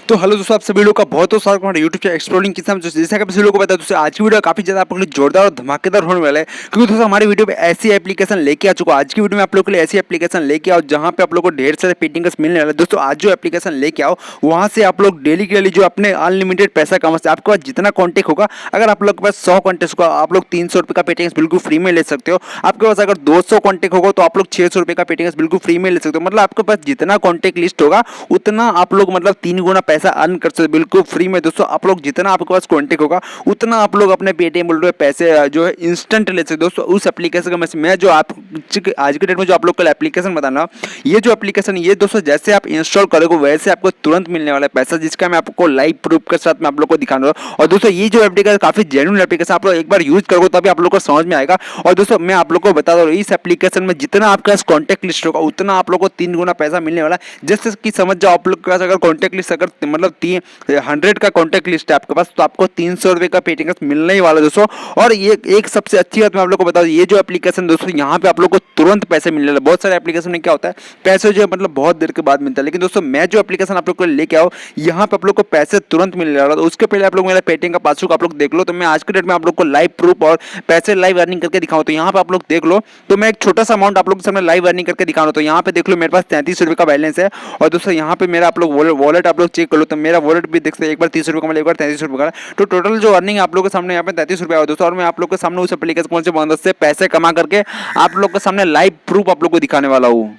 तो हेलो दोस्तों, आप सभी लोगों का बहुत स्वागत है हमारे यूट्यूब चैनल एक्सप्लोरिंग किस्म। जैसा कि आप सभी लोगों को पता है दोस्तों, आज की वीडियो काफी ज्यादा आप लोगों के लिए जोरदार और धमाकेदार होने वाला है, क्योंकि दोस्तों हमारी वीडियो पे ऐसी एप्लीकेशन लेके आ चुका हूं। आज की वीडियो में आप लोगों के लिए ऐसी एप्लीकेशन लेके आओ जहां पे आप लोगों को ढेर सारे पेटिंग मिलने वाले हैं। दोस्तों आज जो एप्लीकेशन लेके आओ वहां से आप लोग डेली के लिए जो अपने अनलिमिटेड पैसा कमा सकते हैं। आपके पास जितना कॉन्टेक्ट होगा, अगर आप लोग के पास 100 कॉन्टेक्ट होगा, आप लोग 300 रुपये का पेटिंग बिल्कुल फ्री में ले सकते हो। आपके पास अगर 200 कॉन्टेक्ट होगा तो आप लोग 600 रुपये का पेटिंग बिल्कुल फ्री में ले सकते हो। मतलब आपके पास जितना कॉन्टेक्ट लिस्ट होगा उतना आप लोग मतलब 3 गुना पैसा अर्न कर सकते हो बिल्कुल फ्री में। दोस्तों आप लोग जितना आपके पास कॉन्टेक्ट होगा उतना आप लोग अपने पेटीएम बोल रहे पैसे जो है इंस्टेंट ले सकते हो। दोस्तों उस एप्लीकेशन का मैं जो आप आज के डेट में जो आप लोग का एप्लीकेशन बताना, ये जो एप्लीकेशन ये दोस्तों जैसे आप इंस्टॉल करोगे वैसे आपको तुरंत मिलने वाला है पैसा, जिसका मैं आपको लाइव प्रूफ के साथ मैं आप लोग को दिखाना हूँ। और दोस्तों ये जो एप्लीकेशन काफी जेन्युइन एप्लीकेशन, आप लोग एक बार यूज करोगे तभी आप लोग को समझ में आएगा। और दोस्तों मैं आप लोग को बता दूं, इस एप्लीकेशन में जितना आपके पास कॉन्टेक्ट लिस्ट होगा उतना आप लोग को 3 गुना पैसा मिलने वाला है। जैसे कि समझ जाओ आप लोग के पास अगर कॉन्टेक्ट लिस्ट अगर मतलब 100 का कॉन्टेक्ट लिस्ट है आपके पास, तो आपको 300 रुपए का पेटीएम मिलने ही वाला है दोस्तों। और ये एक सबसे अच्छी बात मैं आप लोग को बता दूं, ये जो एप्लीकेशन दोस्तों यहाँ पे आप लोग को तुरंत पैसे मिलने वाले। बहुत सारे एप्लीकेशन में क्या होता है पैसे जो है मतलब बहुत देर के बाद मिलता है, लेकिन दोस्तों मैं जो एप्लीकेशन आप लोग को लेके आओ यहाँ पे आप लोग को पैसे तुरंत मिलने वाला है। तो उसके पहले आप लोग मेरा पेटीएम का पासबुक आप लोग देख लो। तो मैं आज के डेट में आप लोग को लाइव प्रूफ और पैसे लाइव अर्निंग करके दिखाऊं, तो यहाँ पे आप लोग देख लो। तो मैं एक छोटा सा अमाउंट आप लोग के सामने लाइव अर्निंग करके दिखा रहा हूं। तो यहाँ पे देख लो मेरे पास 33 रुपये का बैलेंस है। और दोस्तों यहाँ पे मेरा आप लोग वॉलेट आप लोग चेक कर लो, तो मेरा वॉलेट भी देखते हैं, एक बार 30 रुपये का मिला, एक बार 33 रुपये का। तो टोटल जो अर्निंग आप लोगों के सामने यहाँ पे 33 रुपये है दोस्तों। और मैं आप लोग के सामने उस एप्लीकेशन से मदद से पैसे कमा करके आप लोग के सामने लाइव प्रूफ आप लोग को दिखाने वाला हूँ।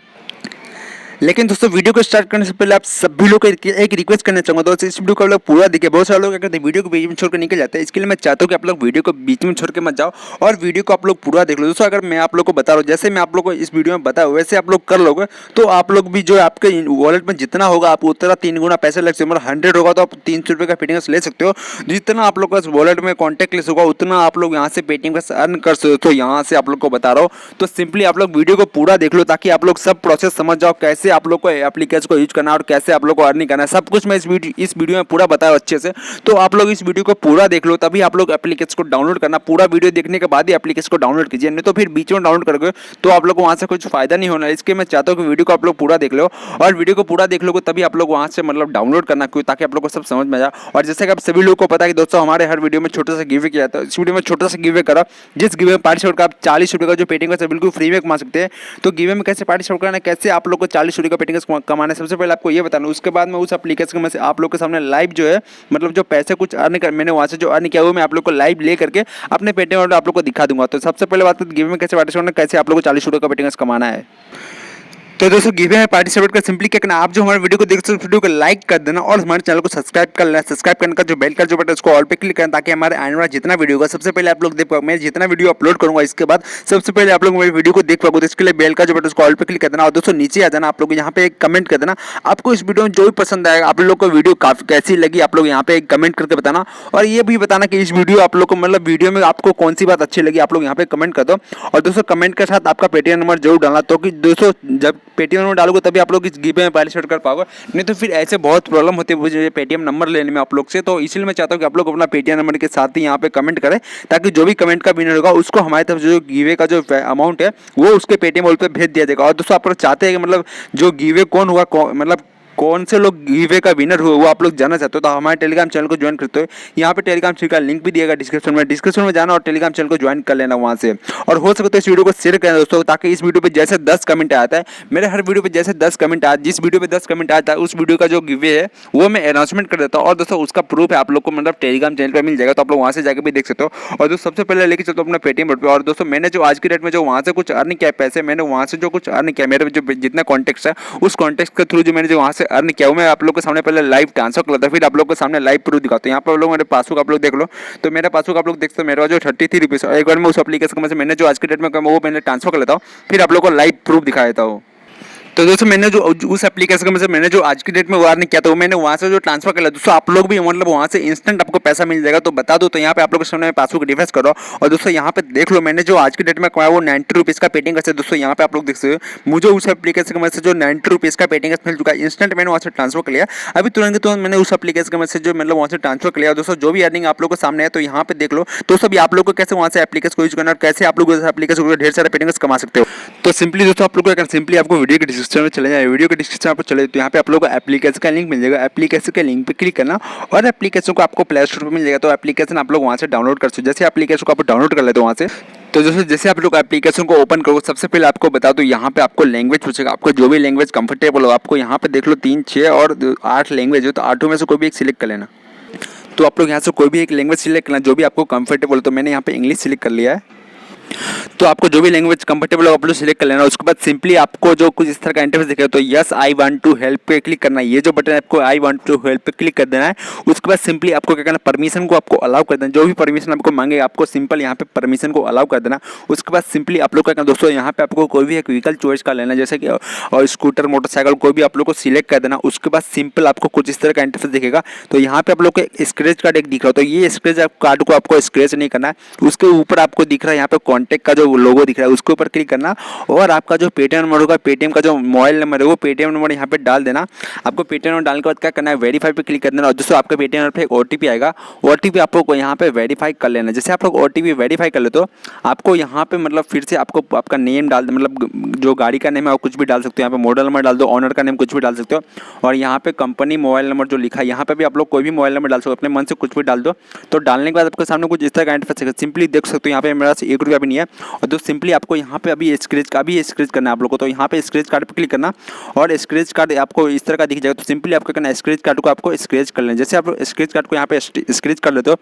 लेकिन दोस्तों वीडियो को स्टार्ट करने से पहले आप सभी लोग को एक रिक्वेस्ट करना चाहूंगा दोस्तों, इस वीडियो को आप लोग पूरा देखिए। बहुत सारे लोग क्या करते हैं वीडियो को बीच में छोड़कर निकल जाते हैं, इसके लिए मैं चाहता हूं कि आप लोग वीडियो को बीच में छोड़ के मत जाओ और वीडियो को आप लोग पूरा देख लो। दोस्तों अगर मैं आप लोग को बता रहा हूँ, जैसे मैं आप लोग को इस वीडियो में बताया वैसे आप लोग कर लोगे तो आप लोग भी जो आपके वॉलेट में जितना होगा आप उतना 3 गुना पैसे लग सकते हो। मतलब 100 होगा तो आप 300 रुपये का पेटीएम ले सकते हो। जितना आप लोग का वॉलेट में कॉन्टेक्ट लिस्ट होगा उतना आप लोग यहाँ से पेटीएम का अर्न कर सकते हो। तो यहाँ से आप लोग को बता रहा हूँ, तो सिंपली आप लोग वीडियो को पूरा देख लो ताकि आप लोग सब प्रोसेस समझ जाओ, कैसे आप लोग को एप्लीकेशन को यूज करना और कैसे आप लोग को अर्निंग करना है। सब कुछ मैं इस वीडियो में पूरा बताया अच्छे से। तो आप लोग इस वीडियो को पूरा देख लो तभी आप लोग एप्लीकेशन को डाउनलोड करना। पूरा वीडियो देखने के बाद ही एप्लीकेशन को डाउनलोड कीजिए, नहीं तो फिर बीच में डाउनलोड करोगे तो आप लोग को वहां से कुछ फायदा नहीं होना। इसके मैं चाहता हूँ कि वीडियो को आप लोग पूरा देख लो, और वीडियो को पूरा देख लोगे तभी आप लोग वहां से मतलब डाउनलोड करना, क्यों ताकि आप लोग को सब समझ में आ जाए। और जैसे कि आप सभी लोगों को पता है कि दोस्तों हमारे हर वीडियो में छोटा सा गिवे किया जाता है, इस वीडियो में छोटा सा गिवे करा, जिस गिवे में पार्टिसिपेट का आप 40 रुपये का जो पेटीएम का बिल्कुल फ्री में कमा सकते हैं। तो गिवे में कैसे पार्टिसिपेट करना है, कैसे आप लोग को 40 रुपये का पेटीएम कमाना है, सबसे पहले आपको ये बताना। उसके बाद में उस एप्लीकेशन में से आप लोग के सामने लाइव जो है मतलब जो पैसे कुछ अर्न कर मैंने वहां से जो अर्न किया हुआ मैं आप लोग को लाइव ले करके अपने पेटीएम आप लोग को दिखा दूंगा। तो सबसे पहले बात गिव में कैसे पार्टिसिपेट करना, कैसे आप लोग को 40 रुपये का पेटीएम कमाना है। तो दोस्तों गिवे में पार्टिसिपेट कर सिंपली क्या करना, आप जो हमारे वीडियो को देख सकते हो वीडियो को लाइक कर देना और हमारे चैनल को सब्सक्राइब कर लेना। सब्सक्राइब करने का जो बेल का जो बटन उसको ऑल पे क्लिक करना, ताकि हमारे आने वाला जितना वीडियो होगा सबसे पहले आप लोग देख पाओ। मैं जितना वीडियो अपलोड करूंगा इसके बाद सबसे पहले आप लोग मेरे वीडियो को देख पाओगे। तो इसके लिए बेल का जो बटन उसको ऑल पे क्लिक कर देना। और दोस्तों नीचे आ जाना, आप लोग यहाँ पे एक कमेंट कर देना आपको इस वीडियो में जो भी पसंद आएगा, आप लोग को वीडियो काफी कैसी लगी आप लोग यहाँ पे एक कमेंट करके बताना। और ये भी बताना कि इस वीडियो आप लोग को मतलब वीडियो में आपको कौन सी बात अच्छी लगी, आप लोग यहाँ पे कमेंट कर दो। और दोस्तों कमेंट के साथ आपका पेटीएम नंबर जरूर डालना, तो कि दोस्तों जब पेटीएम नंबर डालोगे तभी आप लोग इस गिवे में पार्टिसिपेट कर पाओगे, नहीं तो फिर ऐसे बहुत प्रॉब्लम होती है मुझे पेटीएम नंबर लेने में आप लोग से। तो इसलिए मैं चाहता हूँ कि आप लोग अपना पेटीएम नंबर के साथ ही यहाँ पे कमेंट करें, ताकि जो भी कमेंट का विनर होगा उसको हमारी तरफ जो गिवे का जो अमाउंट है वो उसके पेटीएम वॉलेट पे भेज दिया जाएगा। और दोस्तों आप लोग चाहते हैं कि मतलब जो गिवे कौन होगा, मतलब कौन से लोग गिवे का विनर हुए वो आप लोग जानना चाहते हो, तो हमारे टेलीग्राम चैनल को ज्वाइन करते हो। यहाँ पे टेलीग्राम चैनल का लिंक भी दिएगा डिस्क्रिप्शन में जाना और टेलीग्राम चैनल को ज्वाइन कर लेना वहाँ से। और हो सके तो इस वीडियो को शेयर करना दोस्तों, ताकि इस वीडियो पे जैसे 10 कमेंट आता है, मेरे हर वीडियो पे जैसे 10 कमेंट आता है, जिस वीडियो पे 10 कमेंट आता है उस वीडियो का जो गिवे है वो मैं अनाउंसमेंट कर देता हूँ। और दोस्तों उसका प्रूफ है आप लोग को मतलब टेलीग्राम चैनल पर मिल जाएगा, तो आप लोग वहाँ से जाकर भी देख सकते हो। और दोस्तों सबसे पहले लेके चलते हो अपना पेटीएम पे। और दोस्तों मैंने जो आज की डेट में जो वहाँ से कुछ अर्न किया पैसे, मैंने वहाँ से जो कुछ अर्न किया, मेरे जो जितना कॉन्टेक्ट है उस कॉन्टेक्ट के थ्रू जो मैंने जो वहाँ से अर्न किया मैं आप लोग के सामने पहले लाइव ट्रांसफर कर लेता, फिर आप लोग के सामने लाइव प्रूफ दिखाता हूं। यहाँ पर आप लोग मेरे पासबुक आप लोग देख लो। तो मेरा पासबुक आप लोग देख सकते हो, मेरा जो 33 रुपीज़, एक बार मैं उस एप्लीकेशन में से मैंने जो आज के डेट में वो मैंने ट्रांसफर कर लेता हूँ, फिर आप लोग को लाइव प्रूफ दिखा देता हूँ। तो दोस्तों मैंने जो उस एप्लीकेशन में से मैंने जो आज की डेट में वो अर्न किया था वो मैंने वहाँ से जो ट्रांसफर कर लिया। दोस्तों आप लोग भी मतलब वहाँ से इंस्टेंट आपको पैसा मिल जाएगा, तो बता दो। तो यहाँ पे आप लोग के सामने पासबुक रिफ्रेश करो और दोस्तों यहाँ पे देख लो मैंने जो आज की डेट में कमाया वो 90 रुपीज़ का पेटीएम का। दोस्तों यहाँ पे आप लोग देख सकते हो मुझे उस एप्लीकेशन में से जो 90 रुपीज़ का पेटीएम मिल चुका है, इंस्टेंट मैंने वहाँ से ट्रांसफर कर लिया। अभी तुरंत मैंने उस एप्लीकेशन में से जो मतलब वहाँ से ट्रांसफर कर लिया। दोस्तों जो भी अर्निंग आप लोग को सामने है तो यहाँ पे देख लो। तो सभी आप लोग को कैसे वहाँ से एप्लीकेशन को यूज करना और कैसे आप लोग उस एप्लीकेशन को ढेर सारे पेटीएम कमा सकते हो। तो सिंपली दोस्तों आप लोग को सिंपली आपको वीडियो के डिस्क्रिप्शन में चले जाए, वीडियो के डिस्क्रिप्शन पर चले तो यहाँ पे आप लोगों को एप्लीकेशन का लिंक मिल जाएगा। एप्लीकेशन के लिंक पे क्लिक करना और एप्लीकेशन को आपको प्ले स्टोर पर मिल जाएगा। तो एप्लीकेशन आप लोग वहाँ से डाउनलोड कर सकते हो। जैसे एप्लीकेशन को आप डाउनलोड कर लेते हो वहाँ से, तो जैसे आप लोग एप्लीकेशन को ओपन करो, सबसे पहले आपको बता दो यहाँ पे आपको लैंग्वेज पूछेगा। आपको जो भी लैंग्वेज कंफर्टेबल हो, आपको यहाँ पे देख लो 3, 6 और 8 लैंग्वेज हो, तो 8 में से कोई भी एक सिलेक्ट कर लेना। तो आप लोग यहाँ से कोई भी एक लैंग्वेज सिलेक्ट करना जो भी आपको कंफर्टेबल हो। तो मैंने यहाँ पे इंग्लिश सिलेक्ट कर लिया है। तो आपको जो भी लैंग्वेज कंफर्टेबल हो आप लोग सिलेक्ट कर लेना। उसके बाद सिंपली आपको जो कुछ इस तरह का इंटरफेस दिखेगा, तो yes I want to help पे क्लिक करना है। ये जो बटन है आपको आई वांट टू हेल्प पे क्लिक कर देना है। उसके बाद सिंपली आपको क्या करना है, परमिशन को आपको अलाउ कर देना। जो भी परमिशन आपको मांगे आपको सिंपल यहाँ पे परमिशन को अलाउ कर देना। उसके बाद सिंपली आप लोग क्या करना दोस्तों, यहाँ पे आपको कोई भी एक व्हीकल चॉइस कर लेना, जैसे कि और स्कूटर, मोटरसाइकिल, कोई भी आप लोग को सिलेक्ट कर देना। उसके बाद सिंपल आपको कुछ इस तरह का इंटरफेस दिखेगा। तो यहाँ पे आप लोग को स्क्रैच कार्ड एक दिख रहा हो, तो ये स्क्रैच कार्ड को आपको स्क्रैच नहीं करना है। उसके ऊपर आपको दिख रहा है यहाँ पे कॉन्टैक्ट का जो लोगो दिख रहा है, उसके ऊपर क्लिक करना और आपका जो पेटीएम नंबर होगा, पेटीएम का जो मोबाइल नंबर है वो पेटीएम नंबर यहाँ पे डाल देना। आपको पेटीएम नंबर डालने के बाद क्या करना है, वेरीफाई पे क्लिक कर देना। और दोस्तों आपके पेटीएम नंबर पे एक ओटीपी आएगा, ओटीपी आप लोग को यहाँ पे वेरीफाई कर लेना। जैसे आप लोग ओटीपी वेरीफाई कर ले तो आपको यहाँ पे मतलब फिर से आपको आपका नेम डाल, मतलब जो गाड़ी का नेम है वो कुछ भी डाल सकते हो। यहाँ पे मॉडल नंबर डाल दो, ऑनर का नेम कुछ भी डाल सकते हो। और यहाँ पे कंपनी मोबाइल नंबर जो लिखा है यहाँ पे भी आप लोग कोई भी मोबाइल नंबर डाल सकते हो, अपने मन से कुछ भी डाल दो। तो डालने के बाद आपके सामने कुछ इस तरह का इंटरफेस सिंपली देख सकते हो। यहाँ पे मेरा 1 रुपया भी नहीं है। और तो सिंपली आपको यहाँ पे अभी स्क्रैच करना है आप लोग को। तो यहाँ पे स्क्रैच कार्ड पे क्लिक करना और स्क्रैच कार्ड आपको इस तरह का दिख जाएगा। तो सिंपली आपको करना है स्क्रैच कार्ड को आपको स्क्रैच कर लेना। जैसे आप स्क्रैच कार्ड को यहाँ पे स्क्रैच कर लेते हो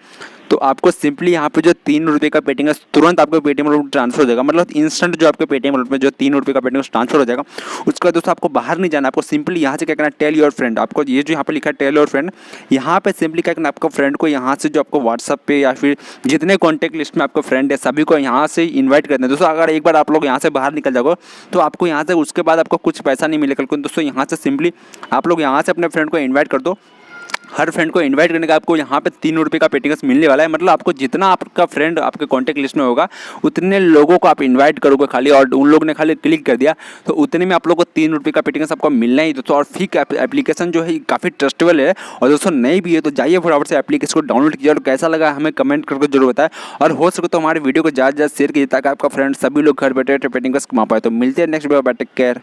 तो आपको सिंपली यहाँ पे जो 3 रुपये का पेटीएम है तुरंत आपको पेटीएम वॉलेट में ट्रांसफर हो जाएगा। मतलब इंस्टेंट जो आपके पेटीएम वॉलेट में जो 3 रुपये का पेटीएम ट्रांसफर हो जाएगा। उसके बाद दोस्तों आपको बाहर नहीं जाना, आपको सिंपली यहाँ से क्या करना है, टेल योर फ्रेंड। आपको ये जो यहाँ पे लिखा है टेल योर फ्रेंड, यहाँ पे सिंपली क्या करना है, आपको फ्रेंड को यहाँ से जो आपको व्हाट्सअप पे या फिर जितने कॉन्टैक्ट लिस्ट में आपको फ्रेंड है सभी को यहाँ से इन्वाइट करना है। दोस्तों अगर एक बार आप लोग यहाँ से बाहर निकल जाओगे तो आपको यहाँ से उसके बाद आपको कुछ पैसा नहीं मिलेगा। दोस्तों यहाँ से सिंपली आप लोग यहाँ से अपने फ्रेंड को इन्वाइट कर दो। हर फ्रेंड को इनवाइट करने का आपको यहाँ पे 3 रुपये का पेटीएम मिलने वाला है। मतलब आपको जितना आपका फ्रेंड आपके कॉन्टैक्ट लिस्ट में होगा उतने लोगों को आप इनवाइट करोगे खाली, और उन लोगों ने खाली क्लिक कर दिया तो उतने में आप लोग को 3 रुपये का पेटीएम आपको मिलना ही दोस्तों। और फिर एप्लीकेशन जो है काफ़ी ट्रस्टेबल है और दोस्तों नई भी है, तो जाइए फटाफट से एप्लीकेशन को डाउनलोड कीजिए। और कैसा लगा हमें कमेंट करके जरूर बताएं, और हो सके तो हमारे वीडियो को ज़्यादा से ज़्यादा शेयर कीजिए ताकि आपका फ्रेंड सभी लोग घर बैठे पेटीएम का कमा पाए। तो मिलते हैं नेक्स्ट वीडियो में, टेक केयर।